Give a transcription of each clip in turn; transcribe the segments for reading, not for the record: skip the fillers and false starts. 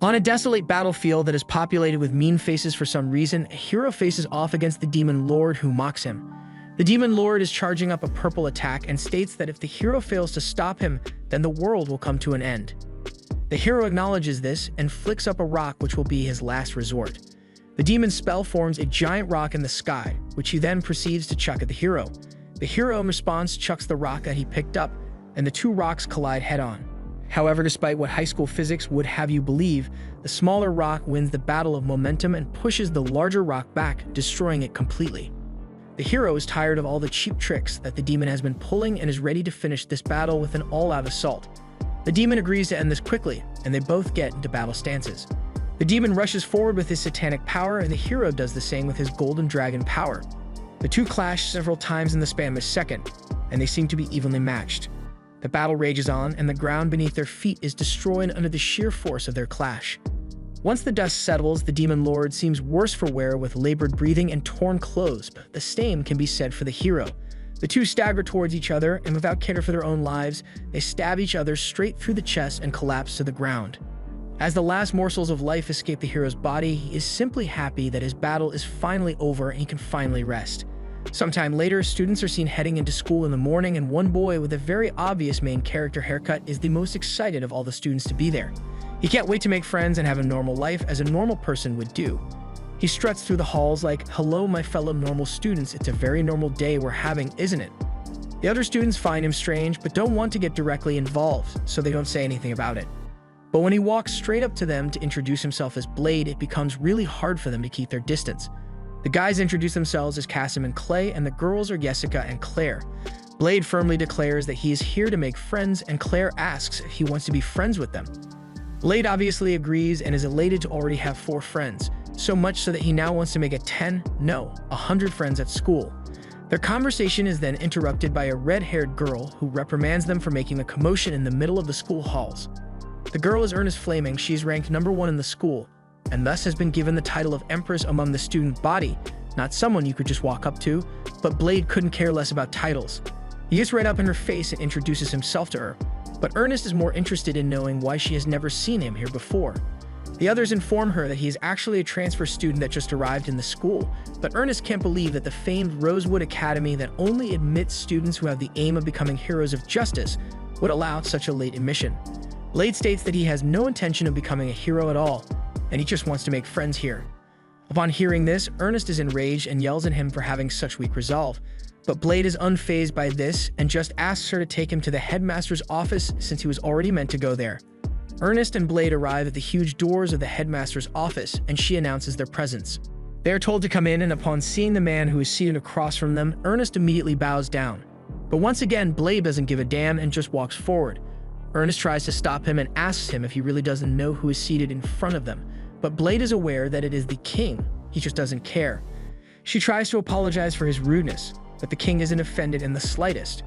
On a desolate battlefield that is populated with mean faces for some reason, a hero faces off against the demon lord who mocks him. The demon lord is charging up a purple attack and states that if the hero fails to stop him, then the world will come to an end. The hero acknowledges this and flicks up a rock, which will be his last resort. The demon's spell forms a giant rock in the sky, which he then proceeds to chuck at the hero. The hero in response chucks the rock that he picked up, and the two rocks collide head-on. However, despite what high school physics would have you believe, the smaller rock wins the battle of momentum and pushes the larger rock back, destroying it completely. The hero is tired of all the cheap tricks that the demon has been pulling and is ready to finish this battle with an all-out assault. The demon agrees to end this quickly, and they both get into battle stances. The demon rushes forward with his satanic power, and the hero does the same with his golden dragon power. The two clash several times in the span of a second, and they seem to be evenly matched. The battle rages on, and the ground beneath their feet is destroyed under the sheer force of their clash. Once the dust settles, the demon lord seems worse for wear with labored breathing and torn clothes, but the same can be said for the hero. The two stagger towards each other, and without care for their own lives, they stab each other straight through the chest and collapse to the ground. As the last morsels of life escape the hero's body, he is simply happy that his battle is finally over and he can finally rest. Sometime later, students are seen heading into school in the morning, and one boy with a very obvious main character haircut is the most excited of all the students to be there. He can't wait to make friends and have a normal life as a normal person would do. He struts through the halls like, "Hello, my fellow normal students, it's a very normal day we're having, isn't it?" The other students find him strange but don't want to get directly involved, so they don't say anything about it. But when he walks straight up to them to introduce himself as Blade, it becomes really hard for them to keep their distance. The guys introduce themselves as Cassim and Clay, and the girls are Jessica and Claire. Blade firmly declares that he is here to make friends, and Claire asks if he wants to be friends with them. Blade obviously agrees and is elated to already have 4 friends, so much so that he now wants to make it 100 friends at school. Their conversation is then interrupted by a red-haired girl who reprimands them for making a commotion in the middle of the school halls. The girl is Ernest Flaming. She's ranked #1 in the school, and thus has been given the title of Empress among the student body, not someone you could just walk up to, but Blade couldn't care less about titles. He gets right up in her face and introduces himself to her, but Ernest is more interested in knowing why she has never seen him here before. The others inform her that he is actually a transfer student that just arrived in the school, but Ernest can't believe that the famed Rosewood Academy that only admits students who have the aim of becoming heroes of justice would allow such a late admission. Blade states that he has no intention of becoming a hero at all, and he just wants to make friends here. Upon hearing this, Ernest is enraged and yells at him for having such weak resolve. But Blade is unfazed by this and just asks her to take him to the headmaster's office since he was already meant to go there. Ernest and Blade arrive at the huge doors of the headmaster's office, and she announces their presence. They are told to come in, and upon seeing the man who is seated across from them, Ernest immediately bows down. But once again, Blade doesn't give a damn and just walks forward. Ernest tries to stop him and asks him if he really doesn't know who is seated in front of them. But Blade is aware that it is the king. He just doesn't care. She tries to apologize for his rudeness, but the king isn't offended in the slightest.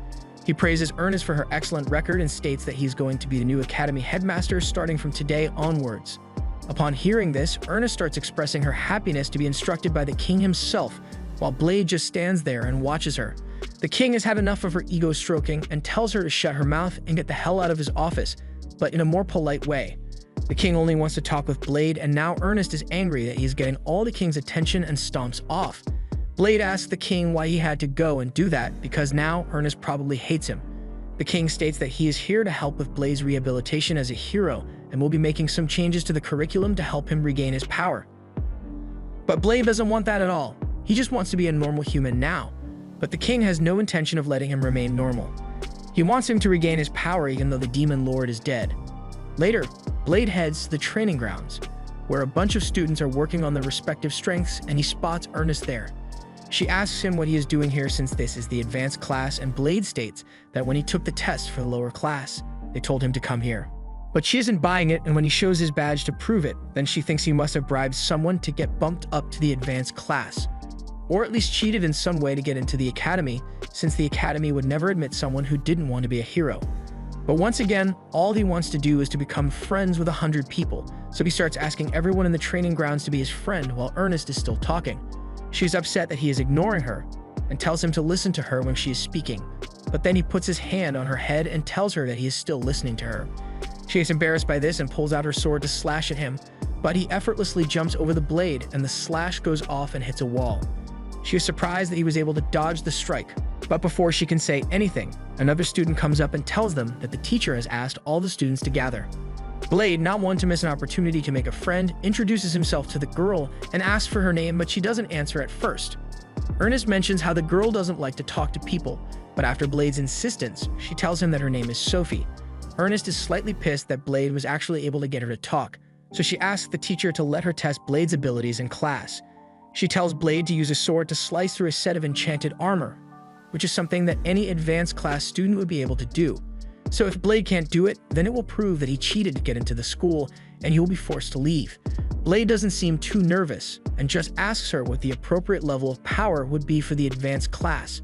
He praises Ernest for her excellent record and states that he's going to be the new academy headmaster starting from today onwards. Upon hearing this, Ernest starts expressing her happiness to be instructed by the king himself, while Blade just stands there and watches her. The king has had enough of her ego stroking and tells her to shut her mouth and get the hell out of his office, but in a more polite way. The king only wants to talk with Blade, and now Ernest is angry that he is getting all the king's attention and stomps off. Blade asks the king why he had to go and do that, because now Ernest probably hates him. The king states that he is here to help with Blade's rehabilitation as a hero and will be making some changes to the curriculum to help him regain his power. But Blade doesn't want that at all. He just wants to be a normal human now. But the king has no intention of letting him remain normal. He wants him to regain his power even though the demon lord is dead. Later, Blade heads to the training grounds, where a bunch of students are working on their respective strengths, and he spots Ernest there. She asks him what he is doing here since this is the advanced class, and Blade states that when he took the test for the lower class, they told him to come here. But she isn't buying it, and when he shows his badge to prove it, then she thinks he must have bribed someone to get bumped up to the advanced class, or at least cheated in some way to get into the academy, since the academy would never admit someone who didn't want to be a hero. But once again, all he wants to do is to become friends with 100 people, so he starts asking everyone in the training grounds to be his friend while Ernest is still talking. She's upset that he is ignoring her, and tells him to listen to her when she is speaking, but then he puts his hand on her head and tells her that he is still listening to her. She She is embarrassed by this and pulls out her sword to slash at him, but he effortlessly jumps over the blade and the slash goes off and hits a wall. She is surprised that he was able to dodge the strike, but before she can say anything, another student comes up and tells them that the teacher has asked all the students to gather. Blade, not one to miss an opportunity to make a friend, introduces himself to the girl and asks for her name, but she doesn't answer at first. Ernest mentions how the girl doesn't like to talk to people, but after Blade's insistence, she tells him that her name is Sophie. Ernest is slightly pissed that Blade was actually able to get her to talk, so she asks the teacher to let her test Blade's abilities in class. She tells Blade to use a sword to slice through a set of enchanted armor, which is something that any advanced class student would be able to do. So if Blade can't do it, then it will prove that he cheated to get into the school and he will be forced to leave. Blade doesn't seem too nervous and just asks her what the appropriate level of power would be for the advanced class.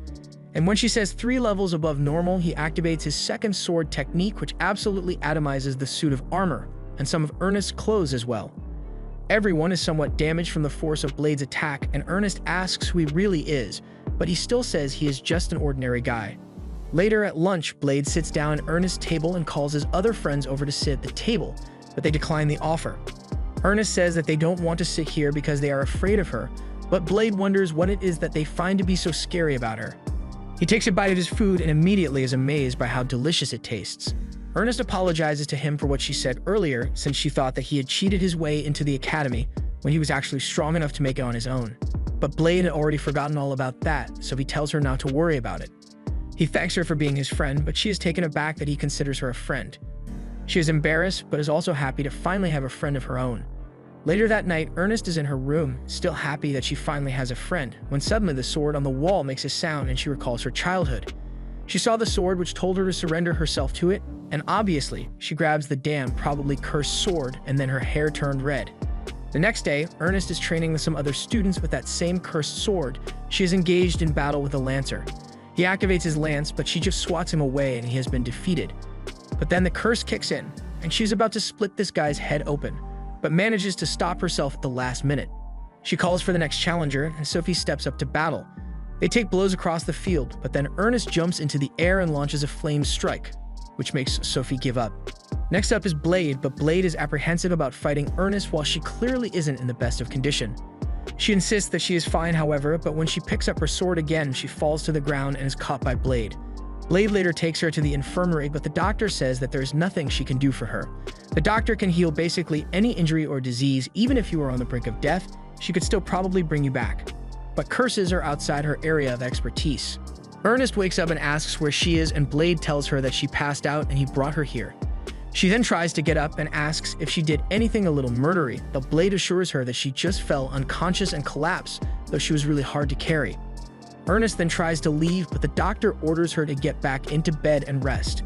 And when she says 3 levels above normal, he activates his second sword technique, which absolutely atomizes the suit of armor and some of Ernest's clothes as well. Everyone is somewhat damaged from the force of Blade's attack, and Ernest asks who he really is, but he still says he is just an ordinary guy. Later at lunch, Blade sits down at Ernest's table and calls his other friends over to sit at the table, but they decline the offer. Ernest says that they don't want to sit here because they are afraid of her, but Blade wonders what it is that they find to be so scary about her. He takes a bite of his food and immediately is amazed by how delicious it tastes. Ernest apologizes to him for what she said earlier, since she thought that he had cheated his way into the academy when he was actually strong enough to make it on his own. But Blade had already forgotten all about that, so he tells her not to worry about it. He thanks her for being his friend, but she is taken aback that he considers her a friend. She is embarrassed, but is also happy to finally have a friend of her own. Later that night, Ernest is in her room, still happy that she finally has a friend, when suddenly the sword on the wall makes a sound and she recalls her childhood. She saw the sword, which told her to surrender herself to it, and obviously, she grabs the damn, probably cursed sword, and then her hair turned red. The next day, Ernest is training with some other students with that same cursed sword. She is engaged in battle with a lancer. He activates his lance, but she just swats him away and he has been defeated. But then the curse kicks in, and she's about to split this guy's head open, but manages to stop herself at the last minute. She calls for the next challenger, and Sophie steps up to battle. They take blows across the field, but then Ernest jumps into the air and launches a flame strike, which makes Sophie give up. Next up is Blade, but Blade is apprehensive about fighting Ernest while she clearly isn't in the best of condition. She insists that she is fine, however, but when she picks up her sword again, she falls to the ground and is caught by Blade. Blade later takes her to the infirmary, but the doctor says that there is nothing she can do for her. The doctor can heal basically any injury or disease. Even if you are on the brink of death, she could still probably bring you back. But curses are outside her area of expertise. Ernest wakes up and asks where she is, and Blade tells her that she passed out and he brought her here. She then tries to get up and asks if she did anything a little murdery, but Blade assures her that she just fell unconscious and collapsed, though she was really hard to carry. Ernest then tries to leave, but the doctor orders her to get back into bed and rest.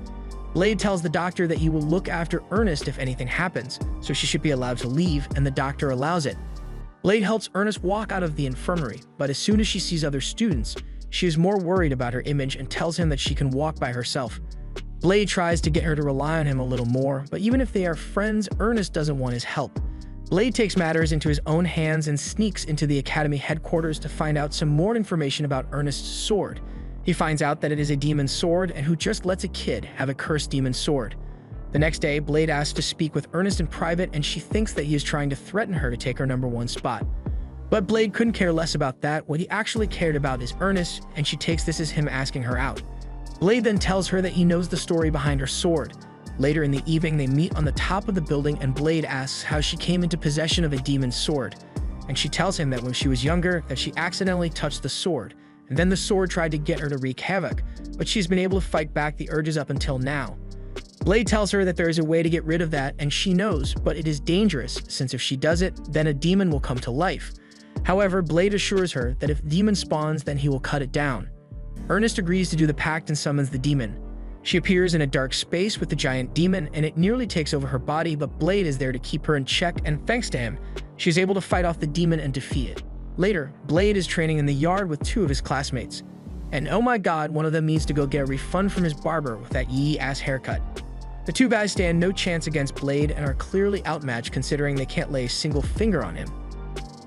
Blade tells the doctor that he will look after Ernest if anything happens, so she should be allowed to leave, and the doctor allows it. Blade helps Ernest walk out of the infirmary, but as soon as she sees other students, she is more worried about her image and tells him that she can walk by herself. Blade tries to get her to rely on him a little more, but even if they are friends, Ernest doesn't want his help. Blade takes matters into his own hands and sneaks into the academy headquarters to find out some more information about Ernest's sword. He finds out that it is a demon sword, and who just lets a kid have a cursed demon sword. The next day, Blade asks to speak with Ernest in private, and she thinks that he is trying to threaten her to take her #1 spot. But Blade couldn't care less about that. What he actually cared about is Ernest, and she takes this as him asking her out. Blade then tells her that he knows the story behind her sword. Later in the evening, they meet on the top of the building, and Blade asks how she came into possession of a demon sword. And she tells him that when she was younger, that she accidentally touched the sword, and then the sword tried to get her to wreak havoc, but she's been able to fight back the urges up until now. Blade tells her that there is a way to get rid of that, and she knows, but it is dangerous, since if she does it, then a demon will come to life. However, Blade assures her that if the demon spawns, then he will cut it down. Ernest agrees to do the pact and summons the demon. She appears in a dark space with the giant demon, and it nearly takes over her body, but Blade is there to keep her in check, and thanks to him, she is able to fight off the demon and defeat it. Later, Blade is training in the yard with 2 of his classmates. And oh my god, one of them needs to go get a refund from his barber with that yee-ass haircut. The 2 guys stand no chance against Blade and are clearly outmatched considering they can't lay a single finger on him.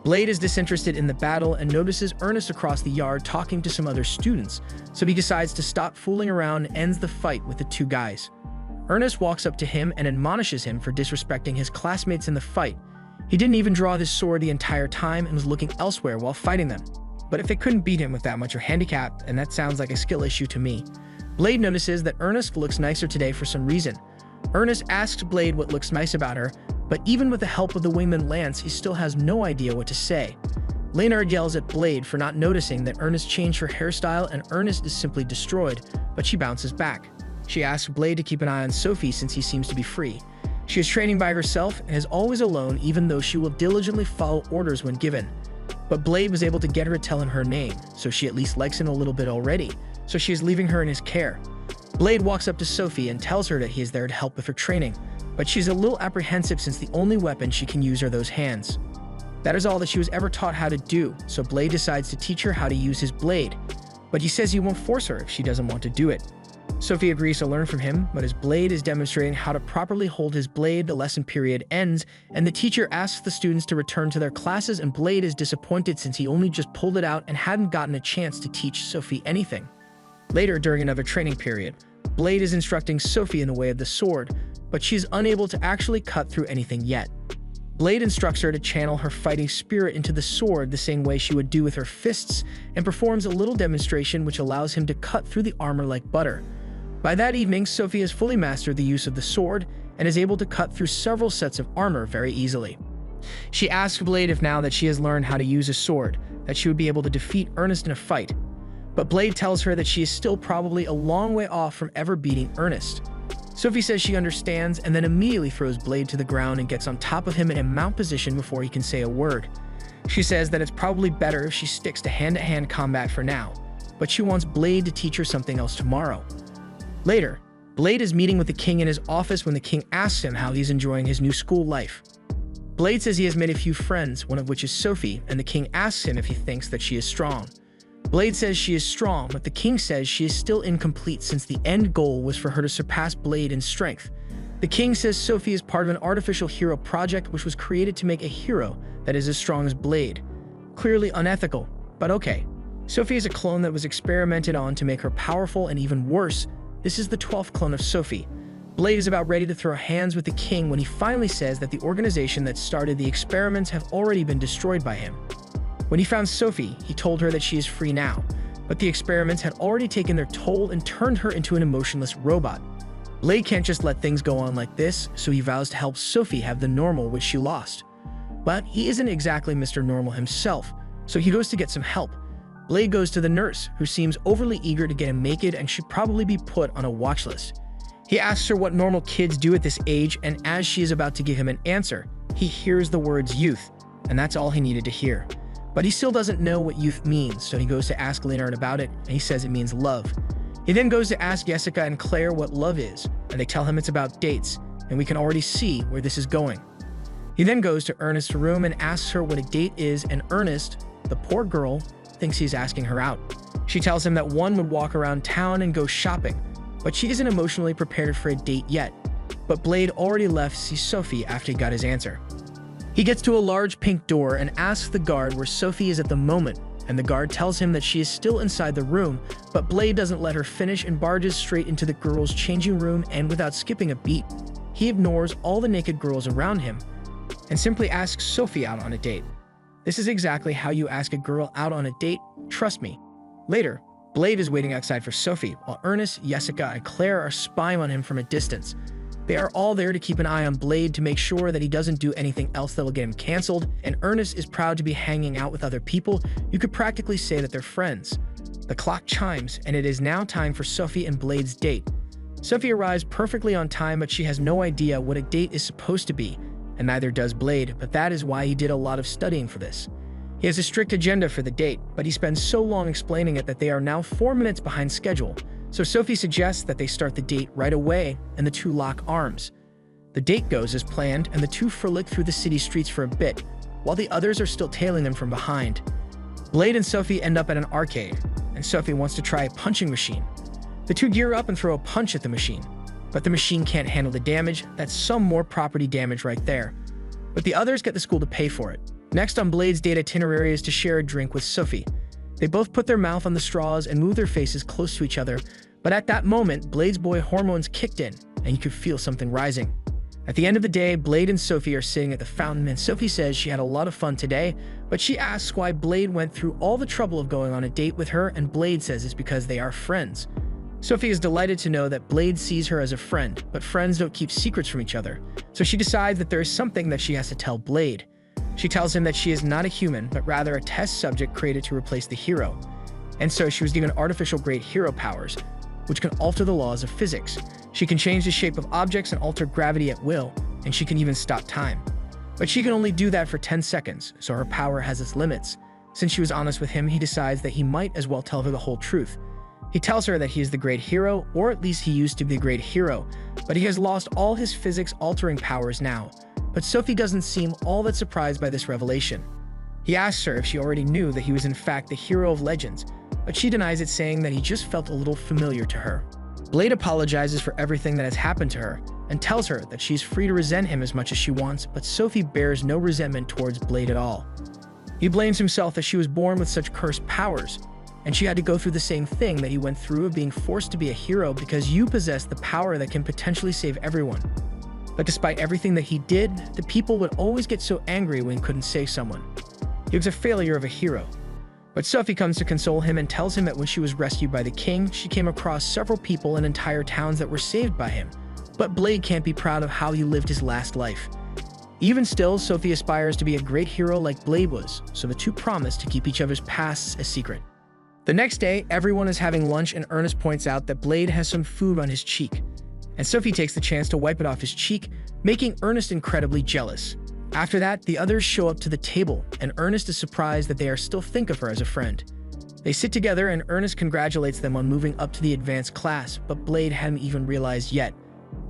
Blade is disinterested in the battle and notices Ernest across the yard talking to some other students, so he decides to stop fooling around and ends the fight with the 2 guys. Ernest walks up to him and admonishes him for disrespecting his classmates in the fight. He didn't even draw his sword the entire time and was looking elsewhere while fighting them. But if they couldn't beat him with that much or handicap, and that sounds like a skill issue to me. Blade notices that Ernest looks nicer today for some reason. Ernest asks Blade what looks nice about her, but even with the help of the wingman Lance, he still has no idea what to say. Leonard yells at Blade for not noticing that Ernest changed her hairstyle and Ernest is simply destroyed, but she bounces back. She asks Blade to keep an eye on Sophie since he seems to be free. She is training by herself and is always alone even though she will diligently follow orders when given. But Blade was able to get her to tell him her name, so she at least likes him a little bit already, so she is leaving her in his care. Blade walks up to Sophie and tells her that he is there to help with her training, but she's a little apprehensive since the only weapon she can use are those hands. That is all that she was ever taught how to do, so Blade decides to teach her how to use his blade, but he says he won't force her if she doesn't want to do it. Sophie agrees to learn from him, but as Blade is demonstrating how to properly hold his blade, the lesson period ends, and the teacher asks the students to return to their classes, and Blade is disappointed since he only just pulled it out and hadn't gotten a chance to teach Sophie anything. Later, during another training period, Blade is instructing Sophie in the way of the sword, but she is unable to actually cut through anything yet. Blade instructs her to channel her fighting spirit into the sword the same way she would do with her fists, and performs a little demonstration which allows him to cut through the armor like butter. By that evening, Sophie has fully mastered the use of the sword and is able to cut through several sets of armor very easily. She asks Blade if now that she has learned how to use a sword, that she would be able to defeat Ernest in a fight. But Blade tells her that she is still probably a long way off from ever beating Ernest. Sophie says she understands and then immediately throws Blade to the ground and gets on top of him in a mount position before he can say a word. She says that it's probably better if she sticks to hand-to-hand combat for now, but she wants Blade to teach her something else tomorrow. Later, Blade is meeting with the king in his office when the king asks him how he's enjoying his new school life. Blade says he has made a few friends, one of which is Sophie, and the king asks him if he thinks that she is strong. Blade says she is strong, but the king says she is still incomplete since the end goal was for her to surpass Blade in strength. The king says Sophie is part of an artificial hero project which was created to make a hero that is as strong as Blade. Clearly unethical, but okay. Sophie is a clone that was experimented on to make her powerful, and even worse, this is the 12th clone of Sophie. Blade is about ready to throw hands with the king when he finally says that the organization that started the experiments have already been destroyed by him. When he found Sophie, he told her that she is free now, but the experiments had already taken their toll and turned her into an emotionless robot. Blade can't just let things go on like this, so he vows to help Sophie have the normal which she lost. But he isn't exactly Mr. Normal himself, so he goes to get some help. Blade goes to the nurse, who seems overly eager to get him naked and should probably be put on a watch list. He asks her what normal kids do at this age, and as she is about to give him an answer, he hears the words youth, and that's all he needed to hear. But he still doesn't know what youth means, so he goes to ask Leonard about it, and he says it means love. He then goes to ask Jessica and Claire what love is, and they tell him it's about dates, and we can already see where this is going. He then goes to Ernest's room and asks her what a date is, and Ernest, the poor girl, thinks he's asking her out. She tells him that one would walk around town and go shopping, but she isn't emotionally prepared for a date yet. But Blade already left to see Sophie after he got his answer. He gets to a large pink door and asks the guard where Sophie is at the moment, and the guard tells him that she is still inside the room, but Blade doesn't let her finish and barges straight into the girls' changing room, and without skipping a beat, he ignores all the naked girls around him and simply asks Sophie out on a date. This is exactly how you ask a girl out on a date, trust me. Later, Blade is waiting outside for Sophie, while Ernest, Jessica, and Claire are spying on him from a distance. They are all there to keep an eye on Blade to make sure that he doesn't do anything else that will get him canceled, and Ernest is proud to be hanging out with other people. You could practically say that they're friends. The clock chimes, and it is now time for Sophie and Blade's date. Sophie arrives perfectly on time, but she has no idea what a date is supposed to be, and neither does Blade, but that is why he did a lot of studying for this. He has a strict agenda for the date, but he spends so long explaining it that they are now 4 minutes behind schedule. So Sophie suggests that they start the date right away, and the two lock arms. The date goes as planned, and the two frolic through the city streets for a bit, while the others are still tailing them from behind. Blade and Sophie end up at an arcade, and Sophie wants to try a punching machine. The two gear up and throw a punch at the machine, but the machine can't handle the damage. That's some more property damage right there. But the others get the school to pay for it. Next on Blade's date itinerary is to share a drink with Sophie. They both put their mouth on the straws and move their faces close to each other, but at that moment, Blade's boy hormones kicked in, and and you could feel something rising. At the end of the day, Blade and Sophie are sitting at the fountain, and Sophie says she had a lot of fun today, but she asks why Blade went through all the trouble of going on a date with her, and Blade says it's because they are friends. Sophie is delighted to know that Blade sees her as a friend, but friends don't keep secrets from each other, so she decides that there is something that she has to tell Blade. She tells him that she is not a human, but rather a test subject created to replace the hero. And so she was given artificial-grade hero powers, which can alter the laws of physics. She can change the shape of objects and alter gravity at will, and she can even stop time. But she can only do that for 10 seconds, so her power has its limits. Since she was honest with him, he decides that he might as well tell her the whole truth. He tells her that he is the great hero, or at least he used to be the great hero, but he has lost all his physics-altering powers now. But Sophie doesn't seem all that surprised by this revelation. He asks her if she already knew that he was in fact the hero of legends, but she denies it, saying that he just felt a little familiar to her. Blade apologizes for everything that has happened to her, and tells her that she's free to resent him as much as she wants, but Sophie bears no resentment towards Blade at all. He blames himself that she was born with such cursed powers, and she had to go through the same thing that he went through of being forced to be a hero because you possess the power that can potentially save everyone. But despite everything that he did, the people would always get so angry when he couldn't save someone. He was a failure of a hero. But Sophie comes to console him and tells him that when she was rescued by the king, she came across several people and entire towns that were saved by him. But Blade can't be proud of how he lived his last life. Even still, Sophie aspires to be a great hero like Blade was, so the two promise to keep each other's pasts a secret. The next day, everyone is having lunch and Ernest points out that Blade has some food on his cheek. And Sophie takes the chance to wipe it off his cheek, making Ernest incredibly jealous. After that, the others show up to the table, and Ernest is surprised that they still think of her as a friend. They sit together and Ernest congratulates them on moving up to the advanced class, but Blade hadn't even realized yet.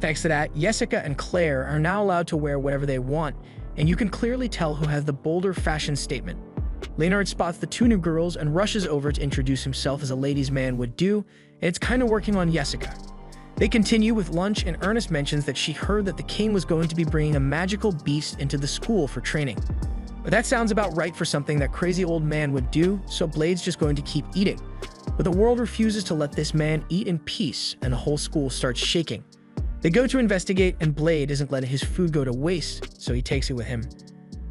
Thanks to that, Jessica and Claire are now allowed to wear whatever they want, and you can clearly tell who has the bolder fashion statement. Leonard spots the two new girls and rushes over to introduce himself as a ladies' man would do, and it's kind of working on Jessica. They continue with lunch, and Ernest mentions that she heard that the king was going to be bringing a magical beast into the school for training. But that sounds about right for something that crazy old man would do, so Blade's just going to keep eating. But the world refuses to let this man eat in peace, and the whole school starts shaking. They go to investigate, and Blade isn't letting his food go to waste, so he takes it with him.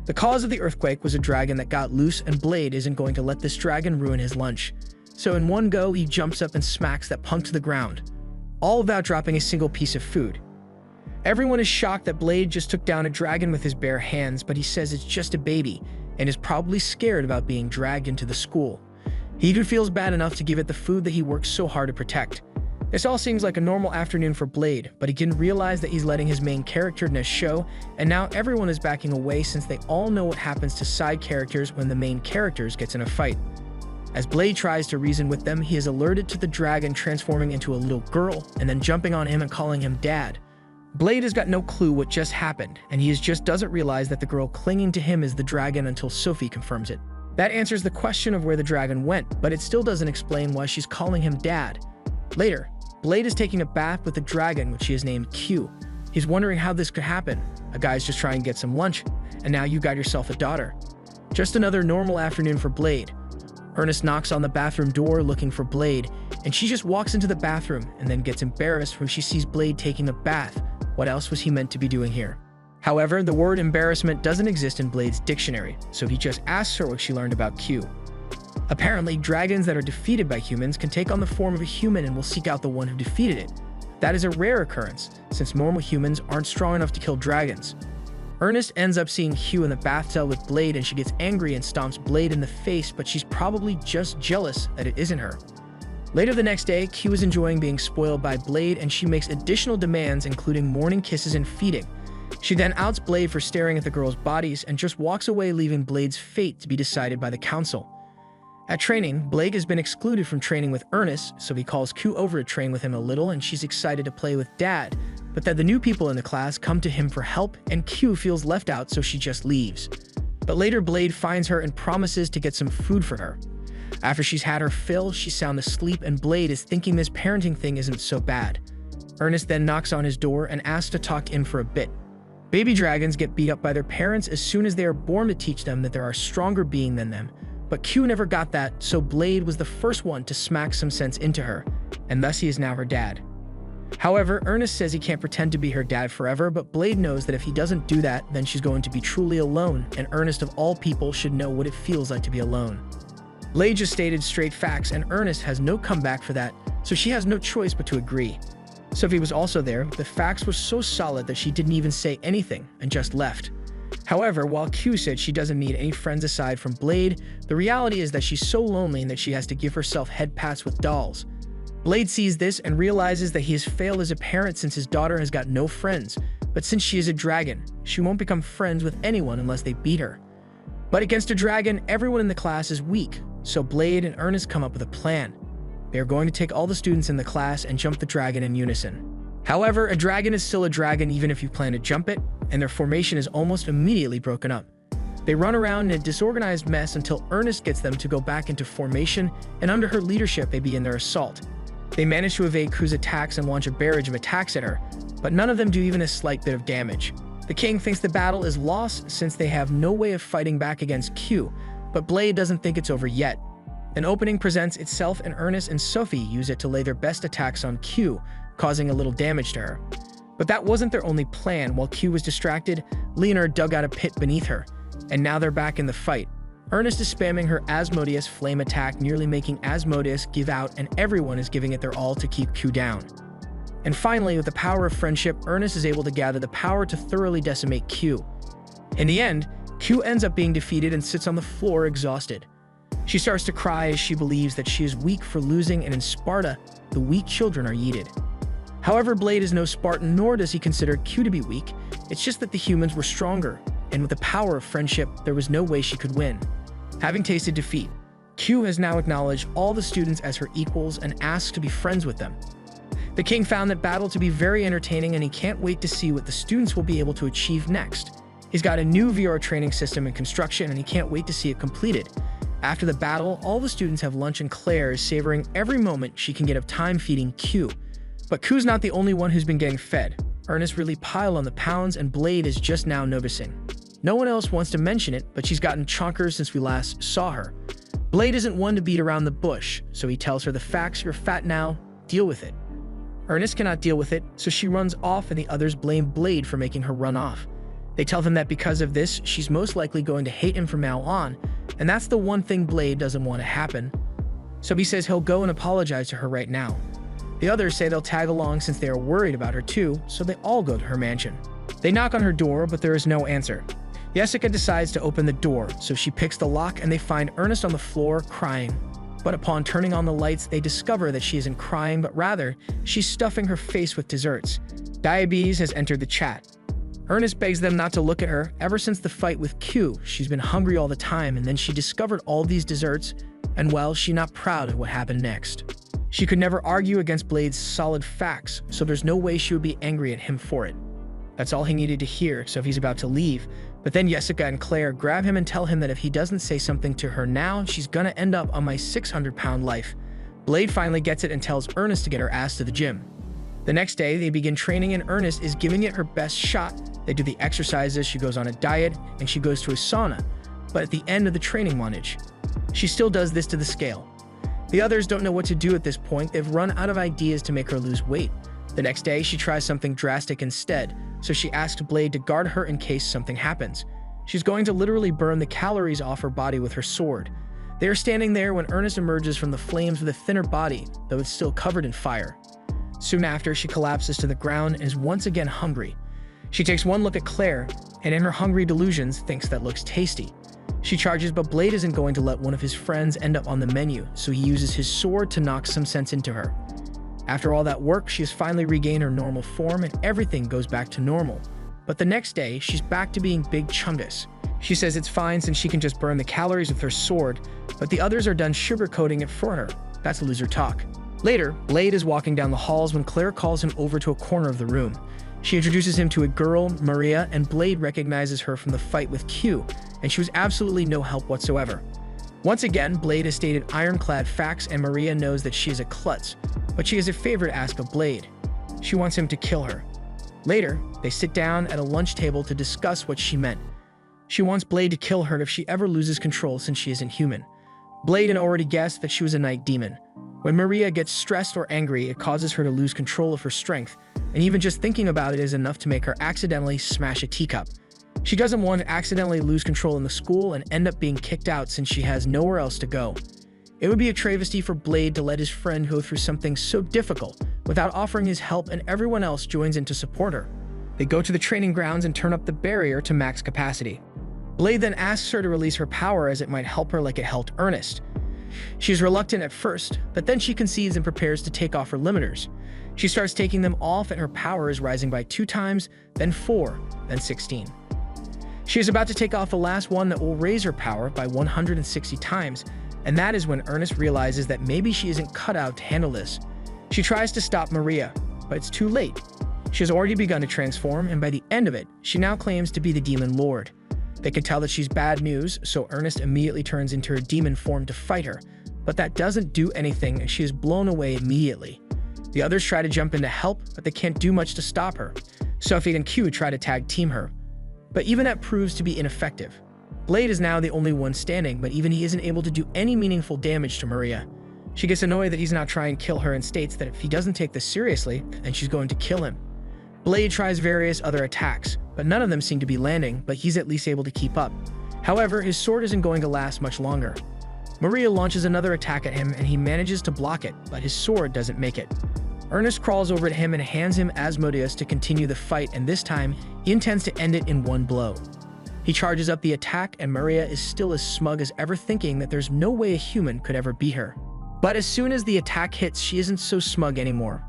The cause of the earthquake was a dragon that got loose, and Blade isn't going to let this dragon ruin his lunch. So in one go, he jumps up and smacks that punk to the ground, all without dropping a single piece of food. Everyone is shocked that Blade just took down a dragon with his bare hands, but he says it's just a baby, and is probably scared about being dragged into the school. He even feels bad enough to give it the food that he worked so hard to protect. This all seems like a normal afternoon for Blade, but he didn't realize that he's letting his main character-ness show, and now everyone is backing away since they all know what happens to side characters when the main characters gets in a fight. As Blade tries to reason with them, he is alerted to the dragon transforming into a little girl and then jumping on him and calling him Dad. Blade has got no clue what just happened, and he just doesn't realize that the girl clinging to him is the dragon until Sophie confirms it. That answers the question of where the dragon went, but it still doesn't explain why she's calling him Dad. Later, Blade is taking a bath with the dragon, which he has named Q. He's wondering how this could happen. A guy's just trying to get some lunch, and now you got yourself a daughter. Just another normal afternoon for Blade. Ernest knocks on the bathroom door looking for Blade, and she just walks into the bathroom and then gets embarrassed when she sees Blade taking a bath. What else was he meant to be doing here? However, the word embarrassment doesn't exist in Blade's dictionary, so he just asks her what she learned about Q. Apparently, dragons that are defeated by humans can take on the form of a human and will seek out the one who defeated it. That is a rare occurrence, since normal humans aren't strong enough to kill dragons. Ernest ends up seeing Q in the bathtub with Blade, and she gets angry and stomps Blade in the face, but she's probably just jealous that it isn't her. Later the next day, Q is enjoying being spoiled by Blade, and she makes additional demands including morning kisses and feeding. She then outs Blade for staring at the girls' bodies and just walks away, leaving Blade's fate to be decided by the council. At training, Blade has been excluded from training with Ernest, so he calls Q over to train with him a little, and she's excited to play with Dad, but then the new people in the class come to him for help, and Q feels left out, so she just leaves. But later, Blade finds her and promises to get some food for her. After she's had her fill, she's sound asleep, and Blade is thinking this parenting thing isn't so bad. Ernest then knocks on his door and asks to talk to him for a bit. Baby dragons get beat up by their parents as soon as they are born to teach them that there are stronger beings than them. But Q never got that, so Blade was the first one to smack some sense into her, and thus he is now her dad. However, Ernest says he can't pretend to be her dad forever, but Blade knows that if he doesn't do that, then she's going to be truly alone, and Ernest of all people should know what it feels like to be alone. Blade just stated straight facts, and Ernest has no comeback for that, so she has no choice but to agree. Sophie was also there. The facts were so solid that she didn't even say anything and just left. However, while Q said she doesn't need any friends aside from Blade, the reality is that she's so lonely and that she has to give herself head pats with dolls. Blade sees this and realizes that he has failed as a parent since his daughter has got no friends, but since she is a dragon, she won't become friends with anyone unless they beat her. But against a dragon, everyone in the class is weak, so Blade and Ernest come up with a plan. They are going to take all the students in the class and jump the dragon in unison. However, a dragon is still a dragon even if you plan to jump it, and their formation is almost immediately broken up. They run around in a disorganized mess until Ernest gets them to go back into formation, and under her leadership they begin their assault. They manage to evade Q's attacks and launch a barrage of attacks at her, but none of them do even a slight bit of damage. The king thinks the battle is lost since they have no way of fighting back against Q, but Blade doesn't think it's over yet. An opening presents itself and Ernest and Sophie use it to lay their best attacks on Q, causing a little damage to her. But that wasn't their only plan. While Q was distracted, Leonard dug out a pit beneath her, and now they're back in the fight. Ernest is spamming her Asmodeus flame attack, nearly making Asmodeus give out, and everyone is giving it their all to keep Q down. And finally, with the power of friendship, Ernest is able to gather the power to thoroughly decimate Q. In the end, Q ends up being defeated and sits on the floor exhausted. She starts to cry as she believes that she is weak for losing, and in Sparta, the weak children are yeeted. However, Blade is no Spartan, nor does he consider Q to be weak. It's just that the humans were stronger, and with the power of friendship, there was no way she could win. Having tasted defeat, Q has now acknowledged all the students as her equals and asks to be friends with them. The king found that battle to be very entertaining, and he can't wait to see what the students will be able to achieve next. He's got a new VR training system in construction, and he can't wait to see it completed. After the battle, all the students have lunch, and Claire is savoring every moment she can get of time feeding Q. But Q's not the only one who's been getting fed. Ernest really piled on the pounds, and Blade is just now noticing. No one else wants to mention it, but she's gotten chunker since we last saw her. Blade isn't one to beat around the bush, so he tells her the facts. You're fat now, deal with it. Ernest cannot deal with it, so she runs off, and the others blame Blade for making her run off. They tell him that because of this, she's most likely going to hate him from now on, and that's the one thing Blade doesn't want to happen. So he says he'll go and apologize to her right now. The others say they'll tag along since they are worried about her too, so they all go to her mansion. They knock on her door, but there is no answer. Jessica decides to open the door, so she picks the lock, and they find Ernest on the floor crying. But upon turning on the lights, they discover that she isn't crying, but rather, she's stuffing her face with desserts. Diabetes has entered the chat. Ernest begs them not to look at her. Ever since the fight with Q, she's been hungry all the time, and then she discovered all these desserts, and well, she's not proud of what happened next. She could never argue against Blade's solid facts, so there's no way she would be angry at him for it. That's all he needed to hear, so he's about to leave. But then Jessica and Claire grab him and tell him that if he doesn't say something to her now, she's gonna end up on my 600-pound life. Blade finally gets it and tells Ernest to get her ass to the gym. The next day, they begin training, and Ernest is giving it her best shot. They do the exercises, she goes on a diet, and she goes to a sauna. But at the end of the training montage, she still does this to the scale. The others don't know what to do at this point. They've run out of ideas to make her lose weight. The next day, she tries something drastic instead, so she asks Blade to guard her in case something happens. She's going to literally burn the calories off her body with her sword. They are standing there when Ernest emerges from the flames with a thinner body, though it's still covered in fire. Soon after, she collapses to the ground and is once again hungry. She takes one look at Claire, and in her hungry delusions, thinks that looks tasty. She charges, but Blade isn't going to let one of his friends end up on the menu, so he uses his sword to knock some sense into her. After all that work, she has finally regained her normal form, and everything goes back to normal. But the next day, she's back to being Big Chungus. She says it's fine since she can just burn the calories with her sword, but the others are done sugarcoating it for her. That's loser talk. Later, Blade is walking down the halls when Claire calls him over to a corner of the room. She introduces him to a girl, Maria, and Blade recognizes her from the fight with Q, and she was absolutely no help whatsoever. Once again, Blade has stated ironclad facts, and Maria knows that she is a klutz, but she has a favor to ask of Blade. She wants him to kill her. Later, they sit down at a lunch table to discuss what she meant. She wants Blade to kill her if she ever loses control since she isn't human. Blade had already guessed that she was a night demon. When Maria gets stressed or angry, it causes her to lose control of her strength, and even just thinking about it is enough to make her accidentally smash a teacup. She doesn't want to accidentally lose control in the school and end up being kicked out since she has nowhere else to go. It would be a travesty for Blade to let his friend go through something so difficult without offering his help, and everyone else joins in to support her. They go to the training grounds and turn up the barrier to max capacity. Blade then asks her to release her power as it might help her like it helped Ernest. She is reluctant at first, but then she concedes and prepares to take off her limiters. She starts taking them off and her power is rising by 2 times, then 4, then 16. She is about to take off the last one that will raise her power by 160 times, and that is when Ernest realizes that maybe she isn't cut out to handle this. She tries to stop Maria, but it's too late. She has already begun to transform, and by the end of it, she now claims to be the Demon Lord. They can tell that she's bad news, so Ernest immediately turns into her demon form to fight her, but that doesn't do anything and she is blown away immediately. The others try to jump in to help, but they can't do much to stop her. Sophie and Q try to tag team her, but even that proves to be ineffective. Blade is now the only one standing, but even he isn't able to do any meaningful damage to Maria. She gets annoyed that he's not trying to kill her and states that if he doesn't take this seriously, then she's going to kill him. Blade tries various other attacks, but none of them seem to be landing, but he's at least able to keep up. However, his sword isn't going to last much longer. Maria launches another attack at him and he manages to block it, but his sword doesn't make it. Ernest crawls over to him and hands him Asmodeus to continue the fight, and this time, he intends to end it in one blow. He charges up the attack and Maria is still as smug as ever, thinking that there's no way a human could ever beat her. But as soon as the attack hits, she isn't so smug anymore.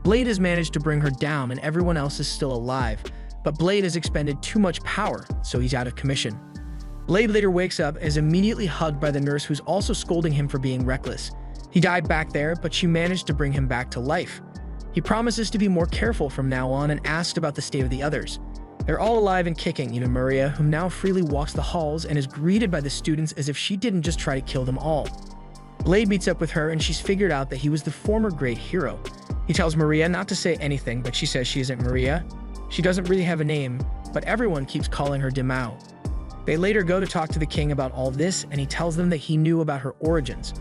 Blade has managed to bring her down and everyone else is still alive, but Blade has expended too much power, so he's out of commission. Blade later wakes up and is immediately hugged by the nurse, who's also scolding him for being reckless. He died back there, but she managed to bring him back to life. He promises to be more careful from now on and asked about the state of the others. They're all alive and kicking, even Maria, who now freely walks the halls and is greeted by the students as if she didn't just try to kill them all. Blade meets up with her and she's figured out that he was the former great hero. He tells Maria not to say anything, but she says she isn't Maria. She doesn't really have a name, but everyone keeps calling her Demao. They later go to talk to the king about all this, and he tells them that he knew about her origins.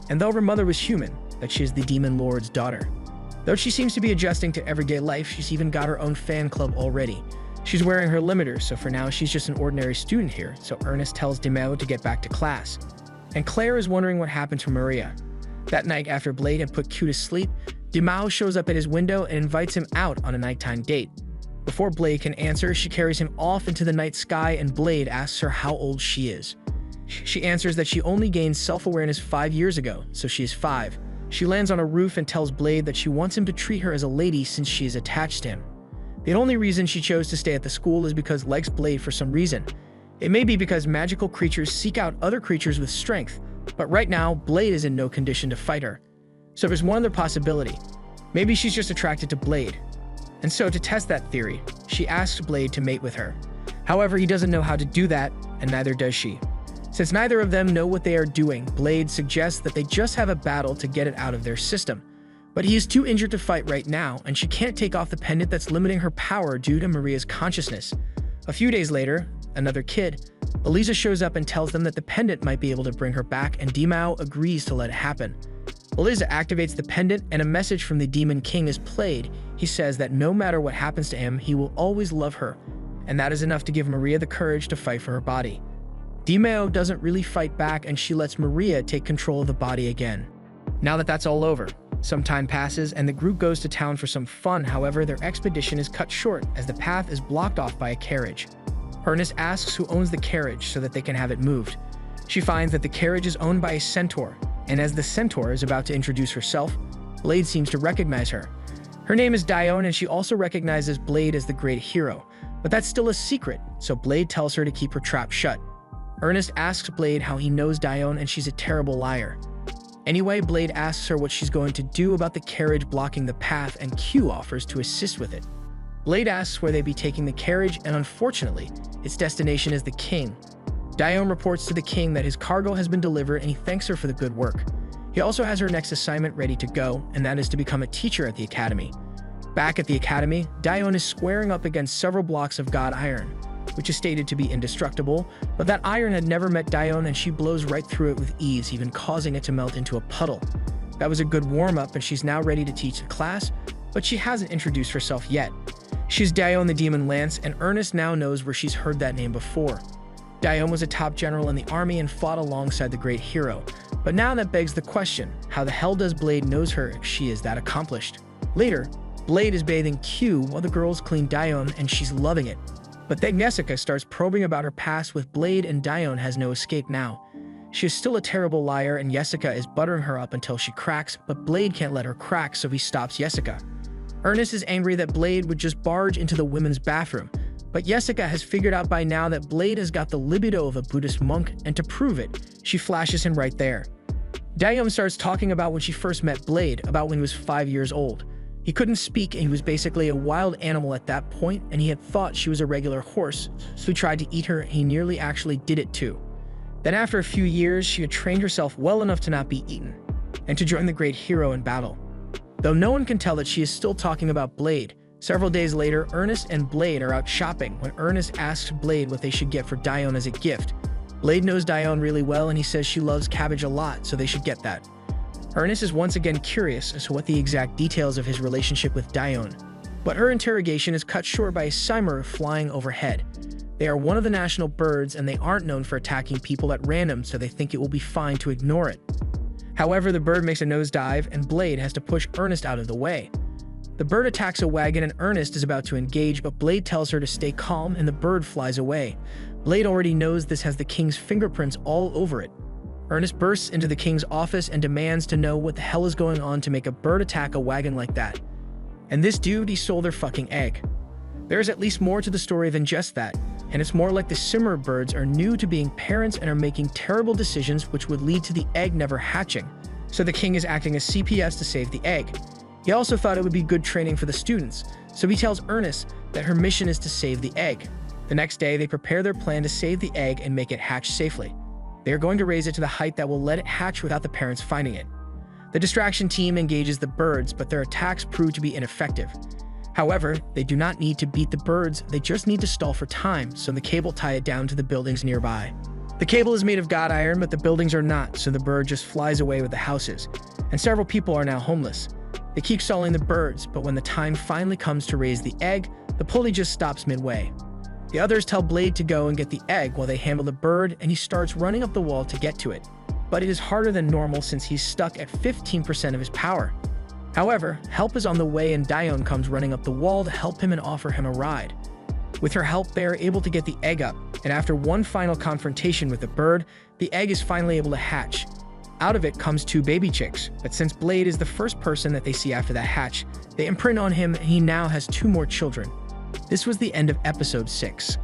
And though her mother was human, that she is the Demon Lord's daughter. Though she seems to be adjusting to everyday life, she's even got her own fan club already. She's wearing her limiters, so for now she's just an ordinary student here, so Ernest tells Demao to get back to class. And Claire is wondering what happened to Maria. That night, after Blade had put Q to sleep, Demao shows up at his window and invites him out on a nighttime date. Before Blade can answer, she carries him off into the night sky and Blade asks her how old she is. She answers that she only gained self-awareness 5 years ago, so she is 5. She lands on a roof and tells Blade that she wants him to treat her as a lady since she is attached to him. The only reason she chose to stay at the school is because likes Blade for some reason. It may be because magical creatures seek out other creatures with strength, but right now, Blade is in no condition to fight her. So there's one other possibility. Maybe she's just attracted to Blade. And so to test that theory, she asks Blade to mate with her. However, he doesn't know how to do that, and neither does she. Since neither of them know what they are doing, Blade suggests that they just have a battle to get it out of their system. But he is too injured to fight right now, and she can't take off the pendant that's limiting her power due to Maria's consciousness. A few days later, another kid, Eliza, shows up and tells them that the pendant might be able to bring her back, and Demao agrees to let it happen. Eliza activates the pendant and a message from the Demon King is played. He says that no matter what happens to him, he will always love her, and that is enough to give Maria the courage to fight for her body. Demao doesn't really fight back and she lets Maria take control of the body again. Now that that's all over, some time passes and the group goes to town for some fun. However, their expedition is cut short as the path is blocked off by a carriage. Ernest asks who owns the carriage so that they can have it moved. She finds that the carriage is owned by a centaur, and as the centaur is about to introduce herself, Blade seems to recognize her. Her name is Dione and she also recognizes Blade as the great hero, but that's still a secret, so Blade tells her to keep her trap shut. Ernest asks Blade how he knows Dione and she's a terrible liar. Anyway, Blade asks her what she's going to do about the carriage blocking the path and Q offers to assist with it. Blade asks where they'd be taking the carriage and unfortunately, its destination is the king. Dione reports to the king that his cargo has been delivered and he thanks her for the good work. He also has her next assignment ready to go, and that is to become a teacher at the academy. Back at the academy, Dione is squaring up against several blocks of god iron, which is stated to be indestructible, but that iron had never met Dione and she blows right through it with ease, even causing it to melt into a puddle. That was a good warm-up, and she's now ready to teach the class, but she hasn't introduced herself yet. She's Dione the Demon Lance, and Ernest now knows where she's heard that name before. Dione was a top general in the army and fought alongside the great hero, but now that begs the question, how the hell does Blade knows her if she is that accomplished? Later, Blade is bathing Q while the girls clean Dione, and she's loving it. But then Jessica starts probing about her past with Blade, and Dione has no escape now. She is still a terrible liar, and Jessica is buttering her up until she cracks, but Blade can't let her crack, so he stops Jessica. Ernest is angry that Blade would just barge into the women's bathroom, but Jessica has figured out by now that Blade has got the libido of a Buddhist monk, and to prove it, she flashes him right there. Dione starts talking about when she first met Blade, about when he was 5 years old. He couldn't speak, and he was basically a wild animal at that point, and he had thought she was a regular horse, so he tried to eat her, and he nearly actually did it too. Then after a few years, she had trained herself well enough to not be eaten, and to join the great hero in battle. Though no one can tell that she is still talking about Blade, several days later, Ernest and Blade are out shopping when Ernest asks Blade what they should get for Dione as a gift. Blade knows Dione really well, and he says she loves cabbage a lot, so they should get that. Ernest is once again curious as to what the exact details of his relationship with Dione, but her interrogation is cut short by a simmer flying overhead. They are one of the national birds, and they aren't known for attacking people at random, so they think it will be fine to ignore it. However, the bird makes a nosedive, and Blade has to push Ernest out of the way. The bird attacks a wagon, and Ernest is about to engage, but Blade tells her to stay calm, and the bird flies away. Blade already knows this has the king's fingerprints all over it. Ernest bursts into the king's office and demands to know what the hell is going on to make a bird attack a wagon like that. And this dude, he stole their fucking egg. There's at least more to the story than just that, and it's more like the simmer birds are new to being parents and are making terrible decisions which would lead to the egg never hatching. So the king is acting as CPS to save the egg. He also thought it would be good training for the students, so he tells Ernest that her mission is to save the egg. The next day, they prepare their plan to save the egg and make it hatch safely. They are going to raise it to the height that will let it hatch without the parents finding it. The distraction team engages the birds, but their attacks prove to be ineffective. However, they do not need to beat the birds, they just need to stall for time, so the cable tie it down to the buildings nearby. The cable is made of god iron, but the buildings are not, so the bird just flies away with the houses, and several people are now homeless. They keep stalling the birds, but when the time finally comes to raise the egg, the pulley just stops midway. The others tell Blade to go and get the egg while they handle the bird, and he starts running up the wall to get to it. But it is harder than normal since he's stuck at 15% of his power. However, help is on the way, and Dione comes running up the wall to help him and offer him a ride. With her help, they are able to get the egg up, and after one final confrontation with the bird, the egg is finally able to hatch. Out of it comes 2 baby chicks, but since Blade is the first person that they see after that hatch, they imprint on him, and he now has 2 more children. This was the end of episode 6.